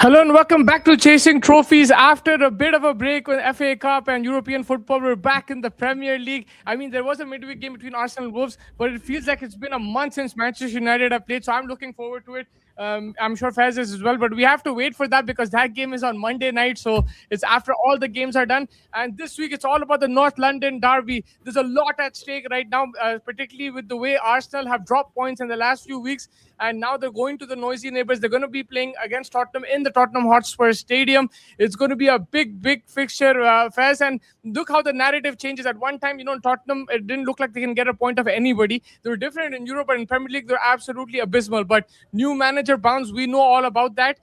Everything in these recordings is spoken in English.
Hello and welcome back to Chasing Trophies. After a bit of a break with FA Cup and European football, we're back in the Premier League. I mean, there was a midweek game between Arsenal and Wolves, but it feels like it's been a month since Manchester United have played, so I'm looking forward to it. I'm sure Faz is as well, but we have to wait for that because that game is on Monday night, so it's after all the games are done. And this week, it's all about the North London derby. There's a lot at stake right now, particularly with the way Arsenal have dropped points in the last few weeks, and now they're going to the noisy neighbours. They're going to be playing against Tottenham in the Tottenham Hotspur Stadium. It's going to be a big fixture, Faz. And look how the narrative changes. At one time, Tottenham, it didn't look like they can get a point of anybody. They were different in Europe, but in Premier League, they're absolutely abysmal. But new manager bounce, we know all about that.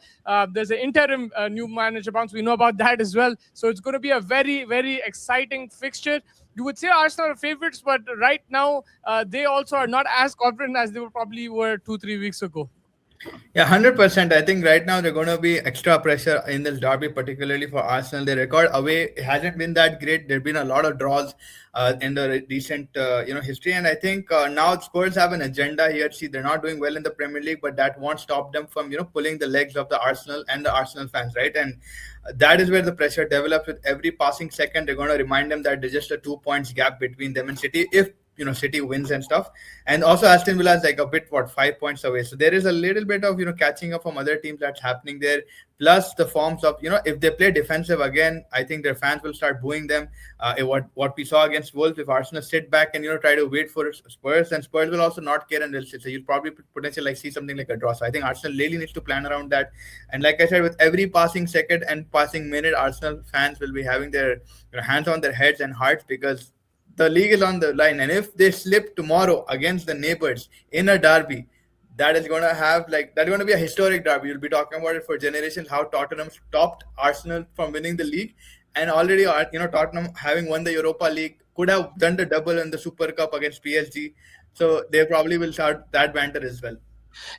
There's an interim new manager bounce. We know about that as well. So it's going to be a very exciting fixture. You would say Arsenal are favorites, but right now they also are not as confident as they probably were 2-3 weeks ago. Yeah, 100%. I think right now they're going to be extra pressure in this derby, particularly for Arsenal. Their record away hasn't been that great. There've been a lot of draws in the recent history, and I think now Spurs have an agenda here. See, they're not doing well in the Premier League, but that won't stop them from pulling the legs of the Arsenal and the Arsenal fans, right? And that is where the pressure develops. With every passing second, they're going to remind them that there's just a 2 points gap between them and City. If City wins and stuff, and also Aston Villa is like a bit 5 points away, so there is a little bit of catching up from other teams that's happening there. Plus the forms of if they play defensive again, I think their fans will start booing them. What we saw against Wolves, if Arsenal sit back and try to wait for Spurs, and Spurs will also not care and they'll sit, so you'll probably potentially see something like a draw. So I think Arsenal really needs to plan around that. And like I said, with every passing second and passing minute, Arsenal fans will be having their hands on their heads and hearts, because the league is on the line, and if they slip tomorrow against the neighbors in a derby, that is going to have that's going to be a historic derby. You'll be talking about it for generations, how Tottenham stopped Arsenal from winning the league, and already Tottenham, having won the Europa League, could have done the double in the Super Cup against PSG. So they probably will start that banter as well.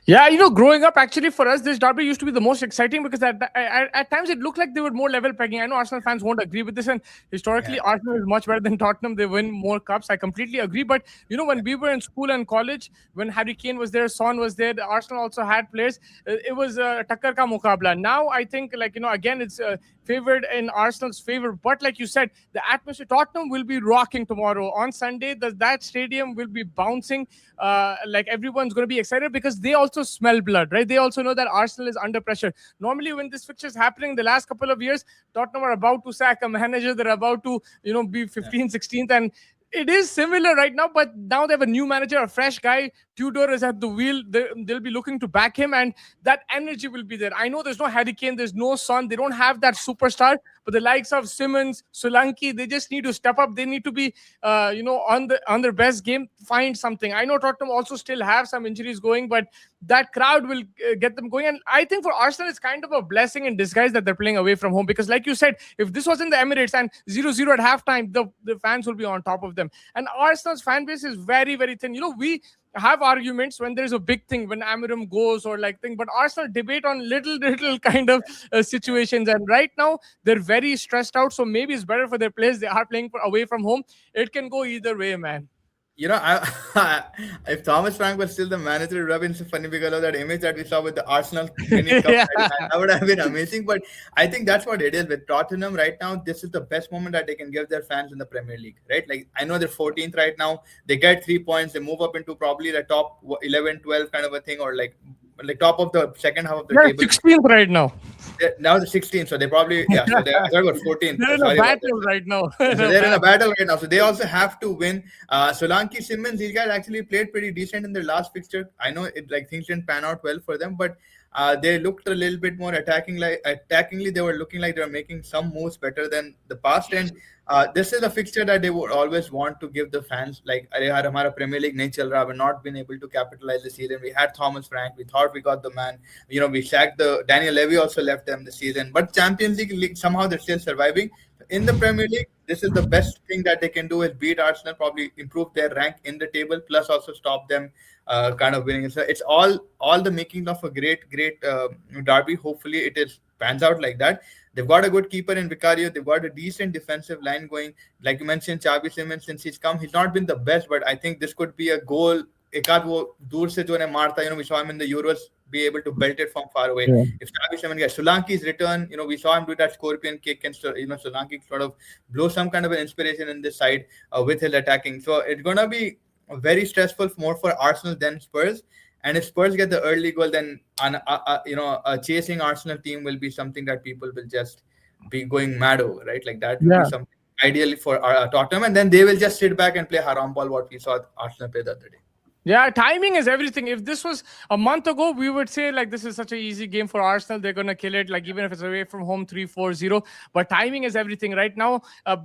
Yeah, growing up, actually, for us, this derby used to be the most exciting because at times it looked like they were more level pegging. I know Arsenal fans won't agree with this, and historically, Arsenal is much better than Tottenham. They win more cups. I completely agree. But, when we were in school and college, when Harry Kane was there, Son was there, Arsenal also had players. It was Takkar ka mukabla. Now, I think, again, it's favored in Arsenal's favor. But like you said, the atmosphere, Tottenham will be rocking tomorrow. On Sunday, that stadium will be bouncing. Everyone's going to be excited because they also smell blood, right? They also know that Arsenal is under pressure. Normally, when this fixture is happening the last couple of years, Tottenham are about to sack a manager. They're about to, be 15th, 16th. And it is similar right now, but now they have a new manager, a fresh guy. Tudor is at the wheel. They'll be looking to back him, and that energy will be there. I know there's no Harry Kane, there's no Son. They don't have that superstar, but the likes of Simmons, Solanke, they just need to step up. They need to be, on their best game, find something. I know Tottenham also still have some injuries going, but that crowd will get them going. And I think for Arsenal, it's kind of a blessing in disguise that they're playing away from home, because like you said, if this was in the Emirates and 0-0 at halftime, the fans will be on top of them. And Arsenal's fan base is very thin. We have arguments when there's a big thing, when Amiram goes or thing, but Arsenal debate on little kind of situations, and right now they're very stressed out, so maybe it's better for their players. They are playing away from home. It can go either way, man. If Thomas Frank was still the manager, it would have been so funny because of that image that we saw with the Arsenal winning cup. That would have been amazing. But I think that's what it is with Tottenham right now. This is the best moment that they can give their fans in the Premier League, right? I know they're 14th right now. They get 3 points. They move up into probably the top 11, 12 kind of a thing, or top of the second half of the table. 16th right now. Now the 16th, so they probably so they're about 14th. They're in a battle right now. So they're in a battle right now. So they also have to win. Solanke, Simmons, these guys actually played pretty decent in their last fixture. I know things didn't pan out well for them, but they looked a little bit more attackingly. They were looking like they were making some moves better than the past. And this is a fixture that they would always want to give the fans. Our Premier League nahi chal raha. We're not been able to capitalize this season. We had Thomas Frank. We thought we got the man. We sacked Daniel Levy also left them this season. But Champions League somehow they're still surviving. In the Premier League, this is the best thing that they can do, is beat Arsenal, probably improve their rank in the table, plus also stop them kind of winning. So it's all the making of a great derby. Hopefully it pans out like that. They've got a good keeper in Vicario. They've got a decent defensive line going. Like you mentioned, Xavi Simons, since he's come, he's not been the best, but I think this could be a goal. एक आध वो दूर से जो ने मारता, we saw him in the Euros be able to belt it from far away. Yeah. If GW27 gets Solanki's return, we saw him do that scorpion kick, and Solanki sort of blow some kind of an inspiration in this side with his attacking. So it's gonna be very stressful more for Arsenal than Spurs. And if Spurs get the early goal, then a chasing Arsenal team will be something that people will just be going mad over, right? Like that will be Yeah. something ideally for Tottenham, and then they will just sit back and play haram ball, what we saw Arsenal play the other day. Yeah, timing is everything. If this was a month ago, we would say like this is such an easy game for Arsenal. They're gonna kill it, like even if it's away from home 3-4-0. But timing is everything. Right now,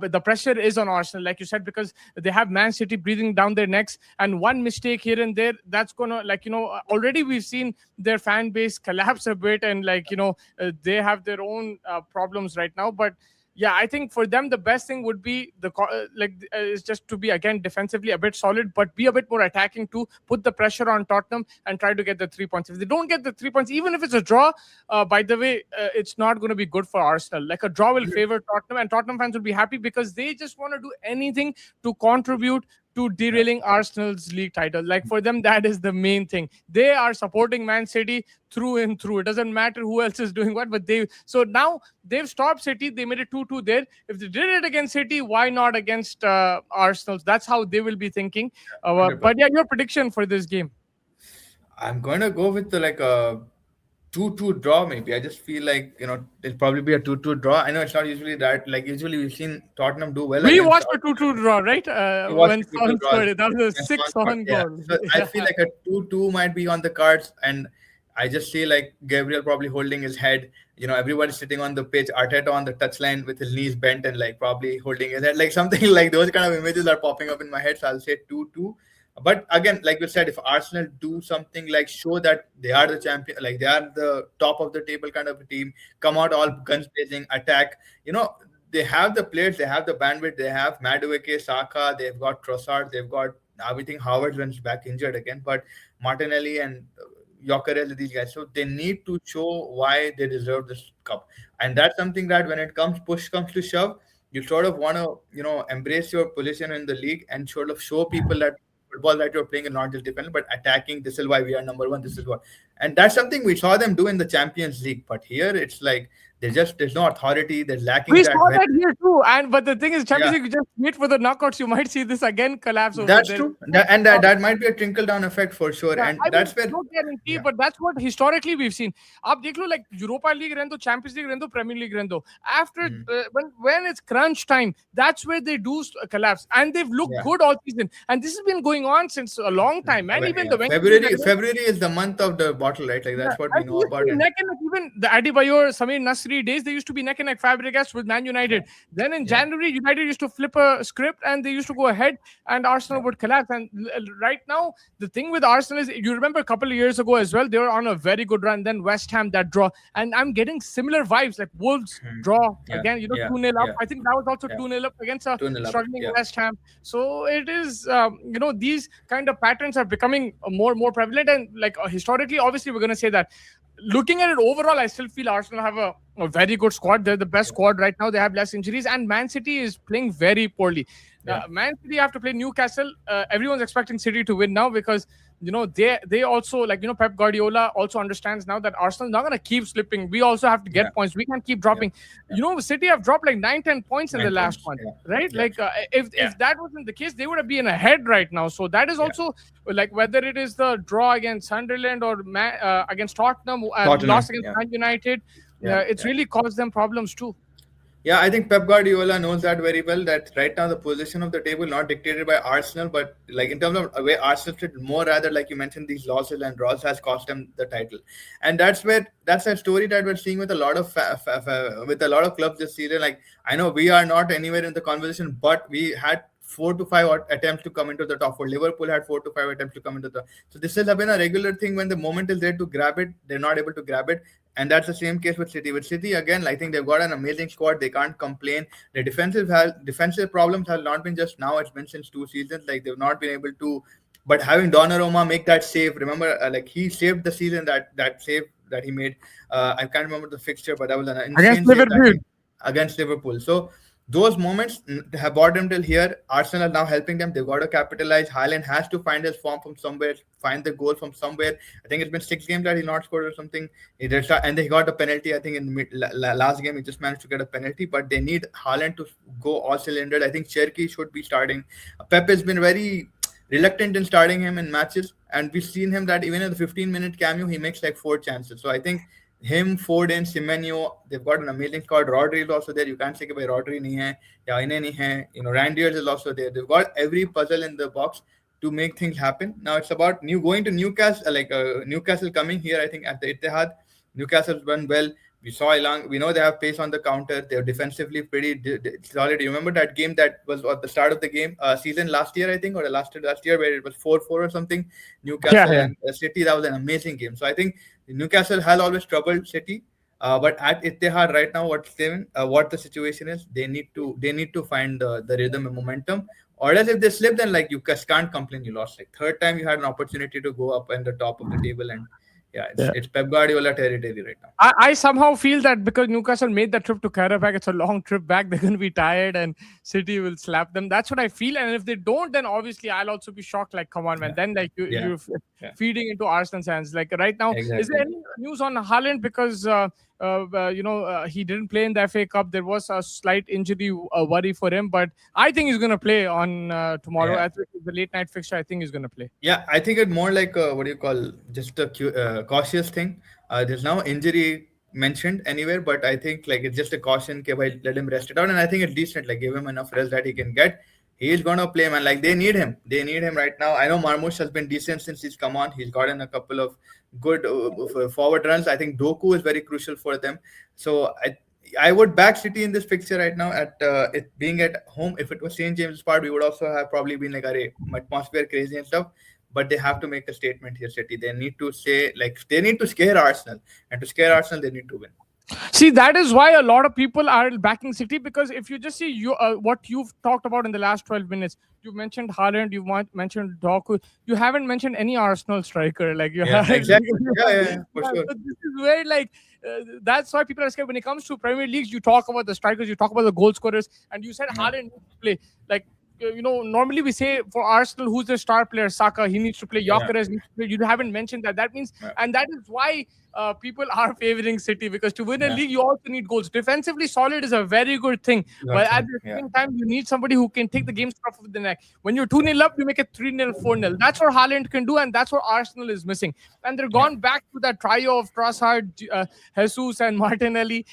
but the pressure is on Arsenal, like you said, because they have Man City breathing down their necks, and one mistake here and there, that's gonna already we've seen their fan base collapse a bit, and they have their own problems right now. But yeah, I think for them the best thing would be is just to be again defensively a bit solid, but be a bit more attacking too. Put the pressure on Tottenham and try to get the 3 points. If they don't get the 3 points, even if it's a draw, by the way, it's not going to be good for Arsenal. Like a draw will favor Tottenham, and Tottenham fans will be happy because they just want to do anything to contribute to derailing Arsenal's league title. Like for them, that is the main thing. They are supporting Man City through and through. It doesn't matter who else is doing what, but so now they've stopped City. They made it 2-2 there. If they did it against City, why not against Arsenal? That's how they will be thinking. But yeah, your prediction for this game? I'm going to go with a 2-2 draw, maybe. I just feel like, it'll probably be a 2-2 draw. I know it's not usually that. Like, usually we've seen Tottenham do well We against watched a 2-2 draw, right? we watched When a 2-2 Son draw scored it. That was a against 6 Watford. on Yeah. goal. So I feel like a 2-2 might be on the cards, and I just see like Gabriel probably holding his head. Everybody's sitting on the pitch, Arteta on the touchline with his knees bent and like probably holding his head. Like something like those kind of images are popping up in my head. So I'll say 2-2. But again, like you said, if Arsenal do something like show that they are the champion, like they are the top of the table kind of a team, come out all guns blazing, attack, they have the players, they have the bandwidth, they have Madueke, Saka, they've got Trossard, they've got everything. Howard runs back injured again, but Martinelli and Gyökeres, these guys. So they need to show why they deserve this cup. And that's something that when push comes to shove, you sort of want to, embrace your position in the league and sort of show people that football that you're playing is not just defending but attacking. This is why we are number one. This is what, and that's something we saw them do in the Champions League. But here it's like there's no authority. They're lacking We that. saw that here too, but the thing is, Champions Yeah. League, just wait for the knockouts. You might see this again collapse over That's there. true. That might be a trickle down effect for sure. Yeah, And I that's mean, where no guarantee, yeah. but that's what historically we've seen. आप देख लो, like Europa League रहने दो, Champions League रहने दो, Premier League रहने दो. After when it's crunch time, that's where they do collapse, and they've looked Yeah. good all season. And this has been going on since a long time. And even the February is the month of the bottle, right? Like that's what we know about it. Neck and neck, even the Adebayor, Samir Nasri days, they used to be neck and neck. Fabregas with Man United. Then in January, United used to flip a script and they used to go ahead, and Arsenal would collapse. And right now, the thing with Arsenal is, you remember a couple of years ago as well, they were on a very good run. Then West Ham, that draw, and I'm getting similar vibes, like Wolves draw again. 2-0 up. I think that was also 2-0 up against a 2-0 up, struggling West Ham. So it is, these kind of patterns are becoming more and more prevalent. And like historically, obviously, we're going to say that. Looking at it overall, I still feel Arsenal have a very good squad. They're the best squad right now. They have less injuries, and Man City is playing very poorly. Man City have to play Newcastle. Everyone's expecting City to win now because they also, like, Pep Guardiola also understands now that Arsenal is not going to keep slipping. We also have to get points. We can't keep dropping. City have dropped like 9-10 points in the last one, right? Like if that wasn't the case, they would have been ahead right now. So that is also like whether it is the draw against Sunderland or against Tottenham, loss against Man United, it's really caused them problems too. Yeah, I think Pep Guardiola knows that very well, that right now the position of the table not dictated by Arsenal, but like in terms of the way Arsenal played, more rather, like you mentioned, these losses and draws has cost them the title. And that's a story that we're seeing with a lot of clubs this season. Like, I know we are not anywhere in the conversation, but we had 4 to 5 attempts to come into the top four. Liverpool had 4 to 5 attempts to come into the. So this has been a regular thing. When the moment is there to grab it, they're not able to grab it. And that's the same case with City. With City, again, I think they've got an amazing squad. They can't complain. The defensive problems have not been just now. It's been since 2 seasons. Like, they've not been able to. But having Donnarumma make that save, remember, like he saved the season, that save that he made. I can't remember the fixture, but that was an insane Against Liverpool. against Liverpool. So those moments have brought them till here. Arsenal are now helping them. They've got to capitalize. Haaland has to find his form from somewhere, find the goal from somewhere. I think it's been 6 games that he not scored or something. And they got a penalty. I think in last game he just managed to get a penalty. But they need Haaland to go all cylinders. I think Cherky should be starting. Pep has been very reluctant in starting him in matches, and we've seen him that even in the 15-minute cameo, he makes like 4 chances. So I think him, Foden, Semenyo, they've got an amazing squad. Rodri is also there. You can't say that Rodri nahi hai, ya ine nahi hai. Randiers is also there. They've got every puzzle in the box to make things happen. Now it's about going to Newcastle, Newcastle coming here. I think at the Etihad, Newcastle's run well. We saw Elang. We know they have pace on the counter. They're defensively pretty solid. You remember that game that was at the start of the game season last year, I think, or the last year where it was 4-4 or something. Newcastle Yeah. and City. That was an amazing game. So I think Newcastle has always troubled City. But at Etihad right now, what the situation is, they need to find the rhythm and momentum. Or else if they slip, then like you just can't complain you lost. Like third time you had an opportunity to go up in the top of the table, and yeah, it's Pep Guardiola territory right now. I somehow feel that because Newcastle made that trip to Karabakh, it's a long trip back. They're going to be tired, and City will slap them. That's what I feel. And if they don't, then obviously I'll also be shocked. Like, come on, man. Then like you're feeding into Arsenal's hands. Like right now, is there any news on Haaland? Because he didn't play in the FA Cup. There was a slight injury worry for him, but I think he's going to play on tomorrow. At the late night fixture, I think he's going to play. Yeah, I think it's more like just a cautious thing. There's no injury mentioned anywhere, but I think like it's just a caution. Okay, let him rest it out, and I think it's decent. Like give him enough rest that he can get. He's gonna play, man. Like they need him. They need him right now. I know Marmoush has been decent since he's come on. He's gotten a couple of good forward runs. I think Doku is very crucial for them. So I would back City in this picture right now at it being at home. If it was St. James's Park, we would also have probably been like, atmosphere crazy and stuff. But they have to make a statement here, City. They need to they need to scare Arsenal. And to scare Arsenal, they need to win. See, that is why a lot of people are backing City, because if you just see what you've talked about in the last 12 minutes, you mentioned Haaland, you mentioned Doku, you haven't mentioned any Arsenal striker. Like you have exactly. Yeah, for sure. So this is where that's why people are scared when it comes to Premier Leagues. You talk about the strikers, you talk about the goal scorers, and you said Haaland needs to play. Like normally we say for Arsenal, who's the star player? Saka, he needs to play. Gyökeres needs to play. You haven't mentioned that. That means, and that is why people are favoring City, because to win a league, you also need goals. Defensively solid is a very good thing, but at the same time, you need somebody who can take the game off of the neck. When you're 2-0 up, you make it 3-0, 4-0. That's what Haaland can do, and that's what Arsenal is missing. And they're gone back to that trio of Trossard, Jesus, and Martinelli,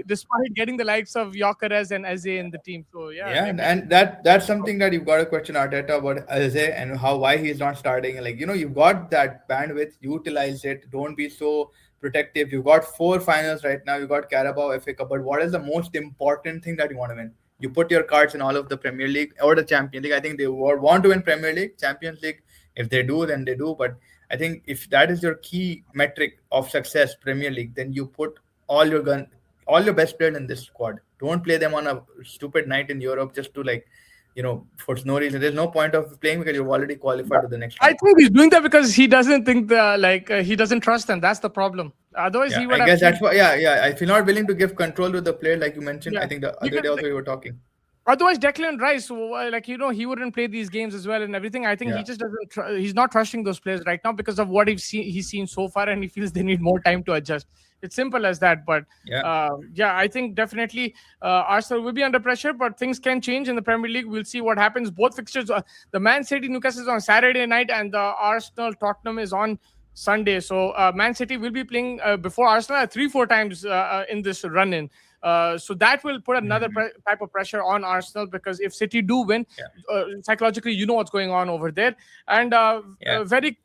despite getting the likes of Gyökeres and Eze in the team. So and that's something that you've got to question Arteta about Eze and why he's not starting. Like you've got that bandwidth, utilize it. Don't be so protective. You've got 4 finals right now. You've got Carabao, FA Cup. But what is the most important thing that you want to win? You put your cards in all of the Premier League or the Champions League. I think they want to win Premier League, Champions League. If they do, then they do. But I think if that is your key metric of success, Premier League, then you put all your best players in this squad. Don't play them on a stupid night in Europe just to for no reason. There's no point of playing because you've already qualified to the next round. I think he's doing that because he doesn't think he doesn't trust them. That's the problem. Otherwise, he would. I guess that's why. If you're not willing to give control to the player, like you mentioned, I think the other day also we were talking. Otherwise, Declan Rice, he wouldn't play these games as well and everything. I think he just doesn't. He's not trusting those players right now because of what he's seen so far, and he feels they need more time to adjust. It's simple as that. But I think definitely Arsenal will be under pressure, but things can change in the Premier League. We'll see what happens. Both fixtures, the Man City Newcastle is on Saturday night, and the Arsenal Tottenham is on Sunday. So Man City will be playing before Arsenal 3-4 times in this run-in. So that will put another type of pressure on Arsenal, because if City do win, psychologically, you know what's going on over there. And sorry.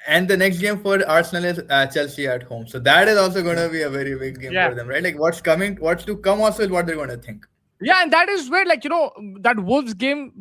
And the next game for Arsenal is Chelsea at home. So that is also going to be a very big game for them, right? Like what's to come also is what they're going to think. Yeah, and that is where, that Wolves game,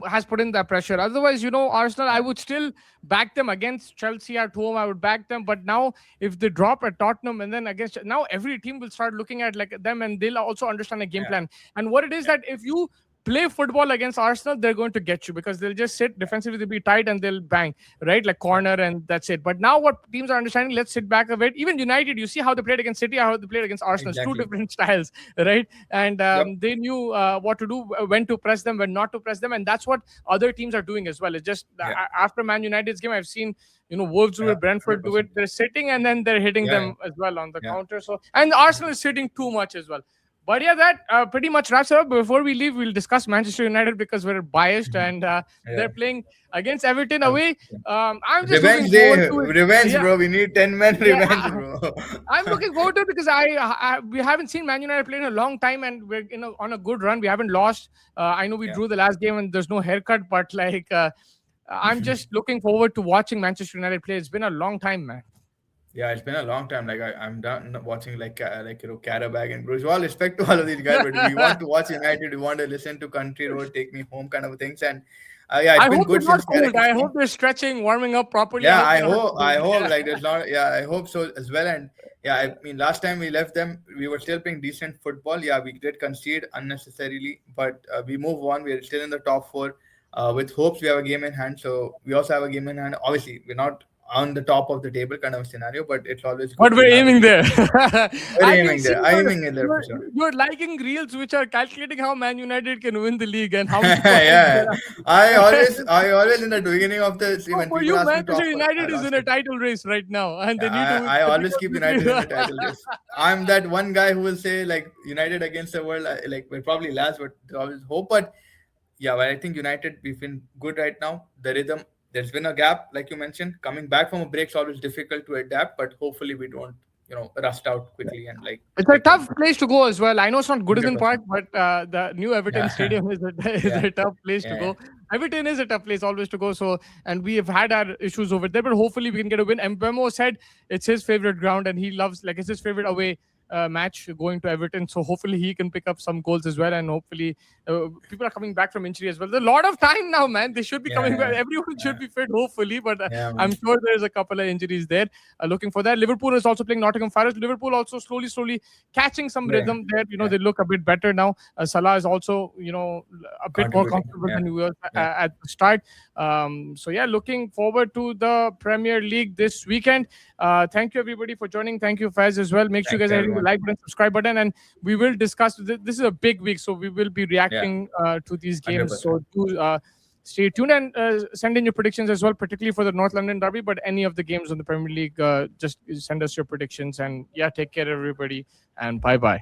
has put in that pressure. Otherwise, Arsenal, I would still back them against Chelsea at home. I would back them. But now, if they drop at Tottenham and then now every team will start looking at them, and they'll also understand a game plan. And what it is that if you play football against Arsenal, they're going to get you because they'll just sit defensively, they'll be tight and they'll bang, right? Like Yeah. corner, and that's it. But now what teams are understanding, let's sit back a bit. Even United, you see how they played against City, how they played against Arsenal. It's two Exactly. different styles, right? And Yep. they knew what to do, when to press them, when not to press them. And that's what other teams are doing as well. It's just Yeah. after Man United's game, I've seen Wolves do Yeah. it, Brentford do 100%. it. They're sitting and then they're hitting Yeah. them as well on the Yeah. counter. So, and Arsenal is sitting too much as well. But yeah, that pretty much wraps it up. Before we leave, we'll discuss Manchester United because we're biased and Yeah. they're playing against Everton Um, away. I'm just looking Revenge forward day, to it. revenge, Yeah, bro. We need 10 men yeah. revenge, bro. I'm looking forward to it because we haven't seen Man United play in a long time and we're on a good run. We haven't lost. I know we Yeah. drew the last game and there's no haircut, but like I'm just looking forward to watching Manchester United play. It's been a long time, man. Yeah, it's been a long time. Like I'm done watching Carabag and Bruce. All respect to all of these guys, but we want to watch United. We want to listen to Country Road, Take Me Home, kind of things. And yeah, it's I been hope they're good not since cold. Carrick I came. hope they're stretching, warming up properly. I Yeah, hope they're not I cold. hope Yeah. like there's not. Yeah, I hope so as well. And yeah, I mean, last time we left them, we were still playing decent football. Yeah, we did concede unnecessarily, but we move on. We're still in the top four. With hopes, we have a game in hand. So we also have a game in hand. Obviously, we're not on the top of the table kind of scenario, but it's always good But to we're have a aiming game. there. We're I can aiming see there. Aiming in there for sure. you're liking reels which are calculating how Man United can win the league and how many points Yeah, there are. I always in the beginning of the see So when for people you, ask me Manchester top four, United I'll is in ask a it. title race right now, and they need to win I the always keep United in the league. title race. I'm that one guy who will say like United against the world, like we're probably last, but there's always hope. But yeah, but I think United we've been good right now. The rhythm, there's been a gap, like you mentioned. Coming back from a break's always difficult to adapt, but hopefully we don't, rust out quickly and like It's a break tough down. place to go as well. I know it's not Goodison Park, 100%. but the new Everton Yeah, Stadium is is yeah, a tough place to yeah, go. Everton is a tough place always to go. So, and we have had our issues over there, but hopefully we can get a win. Mbemo said it's his favorite ground, and he loves like it's his favorite away match going to Everton. So hopefully he can pick up some goals as well, and hopefully people are coming back from injury as well. There's a lot of time now, man. They should be coming yeah, back. Everyone yeah, should be fit, hopefully, but yeah, man. I'm sure there's a couple of injuries there. Looking for that. Liverpool is also playing Nottingham Forest. Liverpool also slowly catching some Yeah, rhythm there. yeah. They look a bit better now. Salah is also, a bit more Contributing. comfortable Yeah, than he was yeah, at the start. So yeah, looking forward to the Premier League this weekend. Thank you everybody for joining. Thank you Faiz as well. Make sure you thanks guys are hitting the everyone. like button, subscribe button, and we will discuss. This is a big week, so we will be Yeah, reacting to these games. 100%. So do stay tuned and send in your predictions as well, particularly for the North London Derby. But any of the games on the Premier League, just send us your predictions. And yeah, take care everybody, and bye bye.